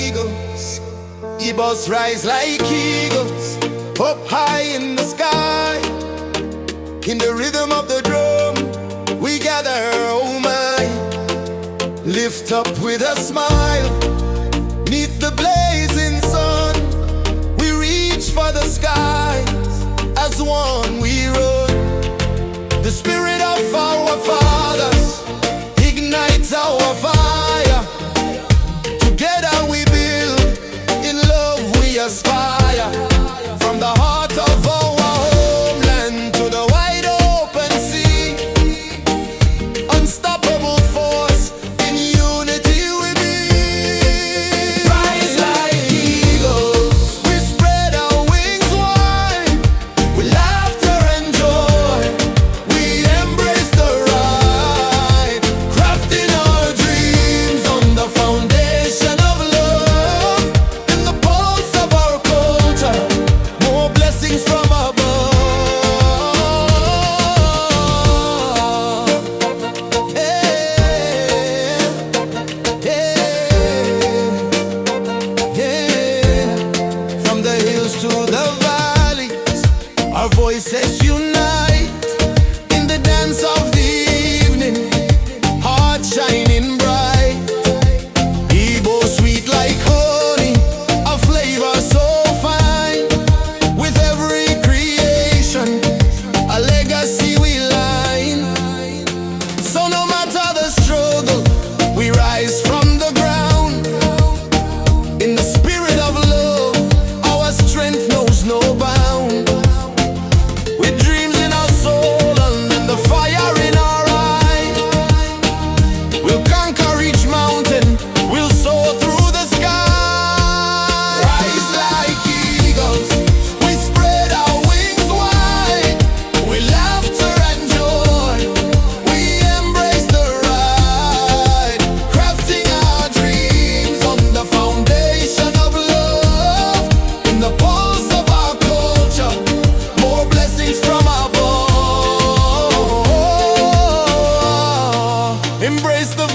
eagles. Ebos rise like eagles, up high in the sky. In the rhythm of the drum, we gather, oh my. Lift up with a smile, neath the blazing sun. We reach for the skies, as one we run. The spirit of our fathers ignites our fire. Together we build, in love we aspire. From the heart of our homeland to the wide open sea, unstoppable force, in unity we be. Rise like eagles, we spread our wings wide. With laughter and joy, we embrace the ride. Crafting our dreams on the foundation of love. In the pulse of our culture, more blessings from above. From the hills to the valleys, our voices unite. In the dance of the evening, hearts shining bright. Igbo sweet like honey, a flavor so fine. With every creation, a legacy we line. So no matter the struggle, we rise from the ground. In the spirit of love, our strength knows no bound. With dreams in our soul and the fire in our eyes, we'll conquer each mountain, we'll soar through the sky. Rise like eagles, we spread our wings wide. With laughter and joy, we embrace the ride. Crafting our dreams on the foundation of love. In the pulse of our culture, more blessings from above. Embrace the